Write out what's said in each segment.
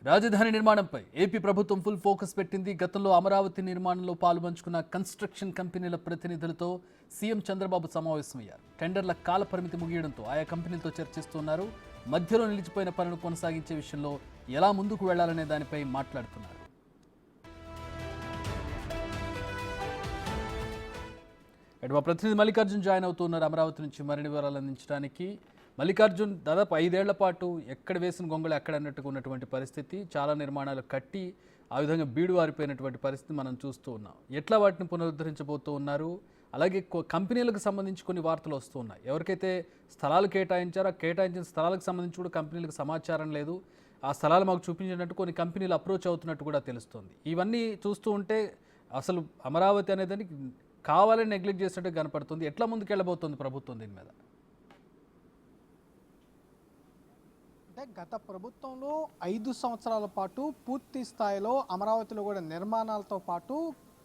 రాజధాని నిర్మాణంపై ఏపీ ప్రభుత్వం ఫుల్ ఫోకస్ పెట్టింది. గతంలో అమరావతి నిర్మాణంలో పాలుపంచుకున్న కన్స్ట్రక్షన్ కంపెనీల ప్రతినిధులతో సీఎం చంద్రబాబు సమావేశమయ్యారు. టెండర్ల కాల పరిమితి ముగియడంతో ఆయా కంపెనీలతో చర్చిస్తున్నారు. మధ్యలో నిలిచిపోయిన పనులు కొనసాగించే విషయంలో ఎలా ముందుకు వెళ్లాలనే దానిపై మాట్లాడుతున్నారు. మా ప్రతినిధి మల్లికార్జున్ జాయిన్ అవుతున్నారు అమరావతి నుంచి మరిన్ని వివరాలు అందించడానికి. మల్లికార్జున్, దాదాపు 5 ఏళ్ల పాటు ఎక్కడ వేసిన గొంగళి ఎక్కడ అన్నట్టుగా ఉన్నటువంటి పరిస్థితి, చాలా నిర్మాణాలు కట్టి ఆ విధంగా బీడు వారిపోయినటువంటి పరిస్థితి మనం చూస్తూ ఉన్నాం. ఎట్లా వాటిని పునరుద్ధరించబోతూ ఉన్నారు? అలాగే కంపెనీలకు సంబంధించి కొన్ని వార్తలు వస్తూ ఉన్నాయి. ఎవరికైతే స్థలాలు కేటాయించారో కేటాయించిన స్థలాలకు సంబంధించి కూడా కంపెనీలకు సమాచారం లేదు. ఆ స్థలాలు మాకు చూపించినట్టు కొన్ని కంపెనీలు అప్రోచ్ అవుతున్నట్టు కూడా తెలుస్తుంది. ఇవన్నీ చూస్తూ ఉంటే అసలు అమరావతి అనేది కావాలని నెగ్లెక్ట్ చేసినట్టు కనపడుతుంది. ఎట్లా ముందుకెళ్ళబోతుంది ప్రభుత్వం దీని మీద? అంటే గత ప్రభుత్వంలో 5 సంవత్సరాల పాటు పూర్తి స్థాయిలో అమరావతిలో కూడా నిర్మాణాలతో పాటు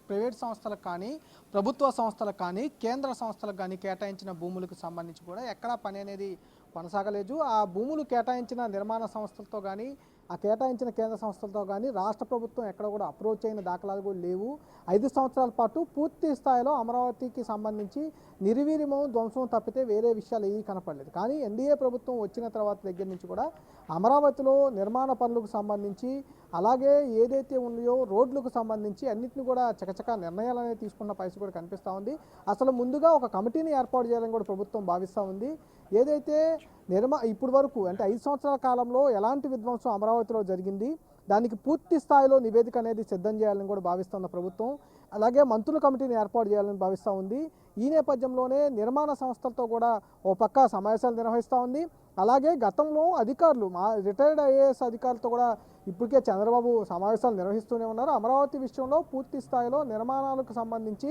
ప్రైవేట్ సంస్థలకు కానీ ప్రభుత్వ సంస్థలకు కానీ కేంద్ర సంస్థలకు కానీ కేటాయించిన భూములకు సంబంధించి కూడా ఎక్కడా పని అనేది కొనసాగలేదు. ఆ భూములు కేటాయించిన నిర్మాణ సంస్థలతో కానీ ఆ కేటాయించిన కేంద్ర సంస్థలతో కానీ రాష్ట్ర ప్రభుత్వం ఎక్కడ కూడా అప్రోచ్ అయిన దాఖలాలు కూడా లేవు. 5 సంవత్సరాల పాటు పూర్తి స్థాయిలో అమరావతికి సంబంధించి నిర్వీర్యమో ధ్వంసం తప్పితే వేరే విషయాలు ఏవి కనపడలేదు. కానీ ఎన్డీఏ ప్రభుత్వం వచ్చిన తర్వాత దగ్గర నుంచి కూడా అమరావతిలో నిర్మాణ పనులకు సంబంధించి అలాగే ఏదైతే ఉన్నాయో రోడ్లకు సంబంధించి అన్నింటినీ కూడా చకచకా నిర్ణయాలు అనేది తీసుకున్న పరిస్థితి కూడా కనిపిస్తూ ఉంది. అసలు ముందుగా ఒక కమిటీని ఏర్పాటు చేయాలని కూడా ప్రభుత్వం భావిస్తూ ఉంది. ఏదైతే ఇప్పుడు వరకు అంటే 5 సంవత్సరాల కాలంలో ఎలాంటి విధ్వంసం అమరావతిలో జరిగింది, దానికి పూర్తి స్థాయిలో నివేదిక అనేది సిద్ధం చేయాలని కూడా భావిస్తున్న ప్రభుత్వం అలాగే మంత్రుల కమిటీని ఏర్పాటు చేయాలని భావిస్తూ ఉంది. ఈ నేపథ్యంలోనే నిర్మాణ సంస్థలతో కూడా ఓ పక్క సమావేశాలు నిర్వహిస్తూ ఉంది. అలాగే గతంలో అధికారులు రిటైర్డ్ ఐఏఎస్ అధికారులతో కూడా ఇప్పటికే చంద్రబాబు సమావేశాలు నిర్వహిస్తూనే ఉన్నారు. అమరావతి విషయంలో పూర్తి స్థాయిలో నిర్మాణాలకు సంబంధించి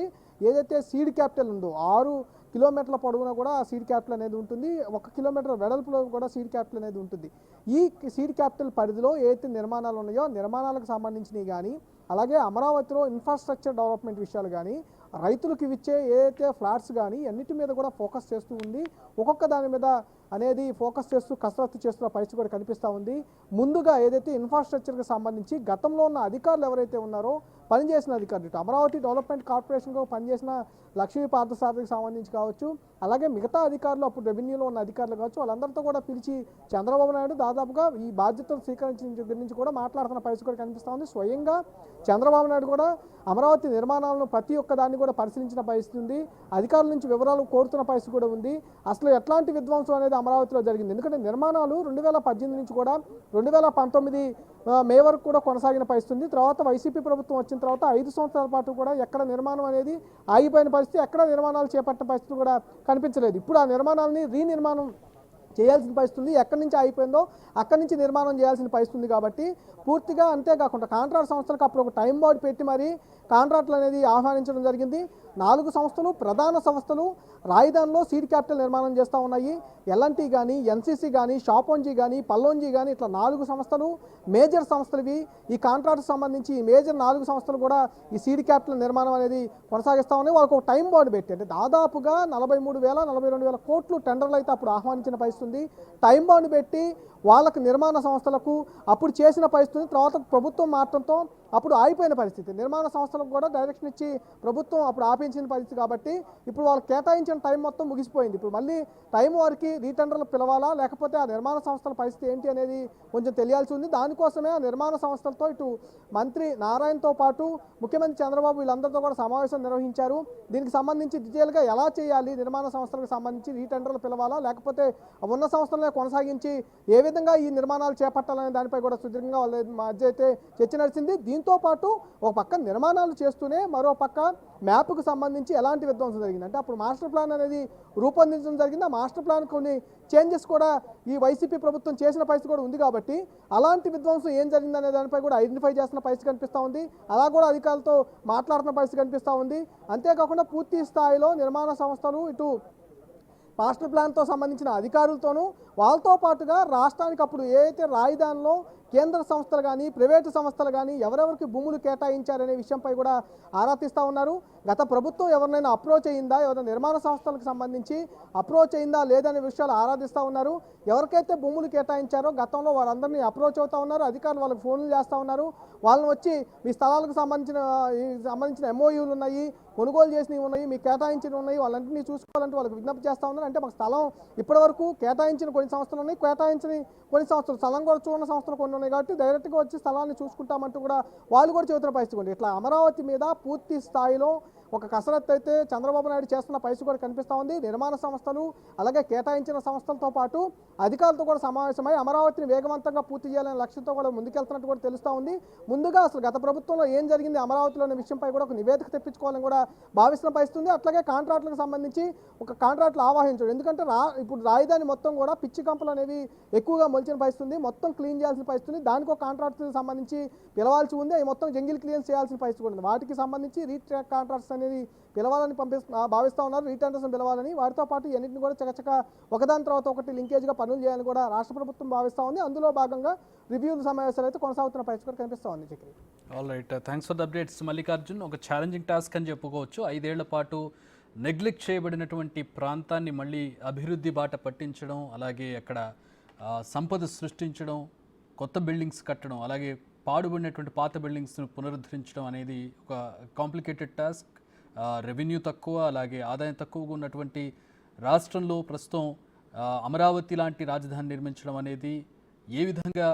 ఏదైతే సీడ్ క్యాపిటల్ ఉందో 6 కిలోమీటర్ల పొడవున కూడా సీడ్ క్యాపిటల్ అనేది ఉంటుంది. 1 కిలోమీటర్ వెడల్పులో కూడా సీడ్ క్యాపిటల్ అనేది ఉంటుంది. ఈ సీడ్ క్యాపిటల్ పరిధిలో ఏదైతే నిర్మాణాలు ఉన్నాయో నిర్మాణాలకు సంబంధించినవి కానీ అలాగే అమరావతిలో ఇన్ఫ్రాస్ట్రక్చర్ డెవలప్మెంట్ విషయాలు కానీ రైతులకు ఇచ్చే ఏదైతే ఫ్లాట్స్ కానీ అన్నిటి మీద కూడా ఫోకస్ చేస్తూ ఉంది. ఒక్కొక్క దాని మీద అనేది ఫోకస్ చేస్తూ కసరత్తు చేస్తున్న పరిస్థితి కూడా కనిపిస్తూ ఉంది. ముందుగా ఏదైతే ఇన్ఫ్రాస్ట్రక్చర్కి సంబంధించి గతంలో ఉన్న అధికారులు ఎవరైతే ఉన్నారో పనిచేసిన అధికారులు అమరావతి డెవలప్మెంట్ కార్పొరేషన్లో పనిచేసిన లక్ష్మీ పార్థసారథికి సంబంధించి కావచ్చు అలాగే మిగతా అధికారులు అప్పుడు రెవెన్యూలో ఉన్న అధికారులు కావచ్చు వాళ్ళందరితో కూడా పిలిచి చంద్రబాబు నాయుడు దాదాపుగా ఈ బాధ్యతలు స్వీకరించిన దగ్గర నుంచి కూడా మాట్లాడుతున్న పరిస్థితి కూడా కనిపిస్తూ ఉంది. స్వయంగా చంద్రబాబు నాయుడు కూడా అమరావతి నిర్మాణాలను ప్రతి ఒక్క దాన్ని కూడా పరిశీలించిన పరిస్థితి ఉంది. అధికారుల నుంచి వివరాలు కోరుతున్న పరిస్థితి కూడా ఉంది. అసలు ఎట్లాంటి విధ్వంసం అనేది అమరావతిలో జరిగింది, ఎందుకంటే నిర్మాణాలు 2018 నుంచి కూడా 2019 మే వరకు కూడా కొనసాగిన పరిస్థితి ఉంది. తర్వాత వైసీపీ ప్రభుత్వం వచ్చిన తర్వాత 5 సంవత్సరాల పాటు కూడా ఎక్కడ నిర్మాణం అనేది ఆగిపోయిన పరిస్థితి, ఎక్కడ నిర్మాణాలు చేపట్టిన పరిస్థితి కూడా కనిపించలేదు. ఇప్పుడు ఆ నిర్మాణాలని రీనిర్మాణం చేయాల్సిన పరిస్థితి ఉంది. ఎక్కడి నుంచి అయిపోయిందో అక్కడి నుంచి నిర్మాణం చేయాల్సిన పరిస్థితి ఉంది. కాబట్టి పూర్తిగా అంతేకాకుండా కాంట్రాక్ట్ సంస్థలకు అప్పుడు ఒక టైం బోర్డు పెట్టి మరి కాంట్రాక్టులు అనేది ఆహ్వానించడం జరిగింది. 4 సంస్థలు ప్రధాన సంస్థలు రాజధానిలో సీడ్ క్యాపిటల్ నిర్మాణం చేస్తూ ఉన్నాయి. ఎల్ఎన్టీ కానీ ఎన్సీసీ కానీ షాపోన్జీ కానీ పల్లోంజీ కానీ ఇట్లా 4 సంస్థలు మేజర్ సంస్థలువి. ఈ కాంట్రాక్ట్కి సంబంధించి ఈ మేజర్ 4 సంస్థలు కూడా ఈ సీడ్ క్యాపిటల్ నిర్మాణం అనేది కొనసాగిస్తూ ఉన్నాయి. వాళ్ళకు ఒక టైం బోర్డు పెట్టి అంటే దాదాపుగా 43,000-42,000 కోట్లు టెండర్లు అయితే అప్పుడు ఆహ్వానించిన పరిస్థితి ఉంది. టైం బోర్డు పెట్టి వాళ్ళకు నిర్మాణ సంస్థలకు అప్పుడు చేసిన పరిస్థితి తర్వాత ప్రభుత్వం మారడంతో అప్పుడు ఆగిపోయిన పరిస్థితి. నిర్మాణ సంస్థలకు కూడా డైరెక్షన్ ఇచ్చి ప్రభుత్వం అప్పుడు ఆపించిన పరిస్థితి. కాబట్టి ఇప్పుడు వాళ్ళు కేటాయించిన టైం మొత్తం ముగిసిపోయింది. ఇప్పుడు మళ్ళీ టైం వారికి రీటెండర్లు పిలవాలా లేకపోతే ఆ నిర్మాణ సంస్థల పరిస్థితి ఏంటి అనేది కొంచెం తెలియాల్సి ఉంది. దానికోసమే ఆ నిర్మాణ సంస్థలతో ఇటు మంత్రి నారాయణతో పాటు ముఖ్యమంత్రి చంద్రబాబు వీళ్ళందరితో కూడా సమావేశం నిర్వహించారు. దీనికి సంబంధించి డీటెయిల్గా ఎలా చేయాలి, నిర్మాణ సంస్థలకు సంబంధించి రీటెండర్లు పిలవాలా లేకపోతే ఉన్న సంస్థలనే కొనసాగించి ఏ విధంగా ఈ నిర్మాణాలు చేపట్టాలనే దానిపై కూడా సుదీర్ఘంగా వాళ్ళ మధ్య అయితే చర్చ నడిచింది. దీంతో పాటు ఒక పక్క నిర్మాణాలు చేస్తూనే మరో పక్క మ్యాప్కు సంబంధించి ఎలాంటి విధ్వంసం జరిగింది అంటే అప్పుడు మాస్టర్ ప్లాన్ అనేది రూపొందించడం జరిగింది. ఆ మాస్టర్ ప్లాన్ కొన్ని చేంజెస్ కూడా ఈ వైసీపీ ప్రభుత్వం చేసిన పరిస్థితి కూడా ఉంది. కాబట్టి అలాంటి విధ్వంసం ఏం జరిగిందనే దానిపై కూడా ఐడెంటిఫై చేస్తున్న పరిస్థితి కనిపిస్తూ ఉంది. అలా కూడా అధికారులతో మాట్లాడుతున్న పరిస్థితి కనిపిస్తూ ఉంది. అంతేకాకుండా పూర్తి స్థాయిలో నిర్మాణ సంస్థలు ఇటు మాస్టర్ ప్లాన్తో సంబంధించిన అధికారులతోనూ వాళ్ళతో పాటుగా రాష్ట్రానికి అప్పుడు ఏదైతే రాజధానిలో కేంద్ర సంస్థలు కానీ ప్రైవేటు సంస్థలు కానీ ఎవరెవరికి భూములు కేటాయించారనే విషయంపై కూడా ఆరా తీస్తూ ఉన్నారు. గత ప్రభుత్వం ఎవరినైనా అప్రోచ్ అయిందా, ఎవరైనా నిర్మాణ సంస్థలకు సంబంధించి అప్రోచ్ అయిందా లేదనే విషయాలు ఆరాధిస్తూ ఉన్నారు. ఎవరికైతే భూములు కేటాయించారో గతంలో వారందరినీ అప్రోచ్ అవుతూ ఉన్నారు. అధికారులు వాళ్ళకి ఫోన్లు చేస్తూ ఉన్నారు. వాళ్ళని వచ్చి మీ స్థలాలకు సంబంధించిన ఎంఓయూలు ఉన్నాయి, కొనుగోలు చేసినవి ఉన్నాయి, మీకు కేటాయించినవి ఉన్నాయి, వాళ్ళంటినీ చూసుకోవాలంటే వాళ్ళకి విజ్ఞప్తి చేస్తూ ఉన్నారు. అంటే మాకు స్థలం ఇప్పటివరకు కేటాయించిన కొన్ని సంస్థలు ఉన్నాయి, కేటాయించిన కొన్ని సంస్థలు స్థలం కూడా చూడని సంస్థలు కొన్ని ఉన్నాయి కాబట్టి డైరెక్ట్గా వచ్చి స్థలాన్ని చూసుకుంటామంటూ కూడా వాళ్ళు కూడా చెబుతున్న పరిస్థితి ఉంది. ఇట్లా అమరావతి మీద పూర్తి స్థాయిలో ఒక కసరత్తు అయితే చంద్రబాబు నాయుడు చేస్తున్న పరిస్థితి కూడా కనిపిస్తూ ఉంది. నిర్మాణ సంస్థలు అలాగే కేటాయించిన సంస్థలతో పాటు అధికారులతో కూడా సమావేశమై అమరావతిని వేగవంతంగా పూర్తి చేయాలనే లక్ష్యంతో కూడా ముందుకెళ్తున్నట్టు కూడా తెలుస్తూ ఉంది. ముందుగా అసలు గత ప్రభుత్వంలో ఏం జరిగింది అమరావతిలో అనే విషయంపై కూడా ఒక నివేదిక తెప్పించుకోవాలని కూడా భావిస్తున్న పరిస్థితి ఉంది. అట్లాగే కాంట్రాక్టులకు సంబంధించి ఒక కాంట్రాక్టులు ఆవాహించడం, ఎందుకంటే ఇప్పుడు రాజధాని మొత్తం కూడా పిచ్చి కంపలు అనేవి ఎక్కువగా మొలిచిన పరిస్థితి ఉంది. మొత్తం క్లీన్ చేయాల్సిన పరిస్థితి ఉంది. దానికి ఒక కాంట్రాక్టులకు సంబంధించి పిలవాల్సి ఉంది. అవి మొత్తం జంగిల్ క్లియరెన్స్ చేయాల్సిన పరిస్థితి ఉంది. వాటికి సంబంధించి రీట్రాక్ కాంట్రాక్ట్స్ అనేది పిలవాలని భావిస్తూ ఉన్నారు. రీటెండర్స్ పిలవాలని, వాటితో పాటు అన్నింటిని కూడా చకచక ఒకదాని తర్వాత ఒకటి లింకేజ్గా పనులు చేయాలని కూడా రాష్ట్ర ప్రభుత్వం భావిస్తూ ఉంది. అందులో భాగంగా రివ్యూ సమావేశాలు అయితే కొనసాగుతున్న పరిస్థితి కూడా కనిపిస్తూ ఉంది. Chakri, all right, thanks for the updates Mallikarjun. ఒక ఛాలెంజింగ్ టాస్క్ అని చెప్పుకోవచ్చు. 5 ఏళ్ల పాటు నెగ్లెక్ట్ చేయబడినటువంటి ప్రాంతాన్ని మళ్ళీ అభివృద్ధి బాట పట్టించడం, అలాగే అక్కడ సంపద సృష్టించడం, కొత్త బిల్డింగ్స్ కట్టడం, అలాగే పాడుబడినటువంటి పాత బిల్డింగ్స్ను పునరుద్ధరించడం అనేది ఒక కాంప్లికేటెడ్ టాస్క్. రెవెన్యూ తక్కువ, అలాగే ఆదాయం తక్కువగా ఉన్నటువంటి రాష్ట్రంలో ప్రస్తుతం అమరావతి లాంటి రాజధాని నిర్మించడం అనేది ఏ విధంగా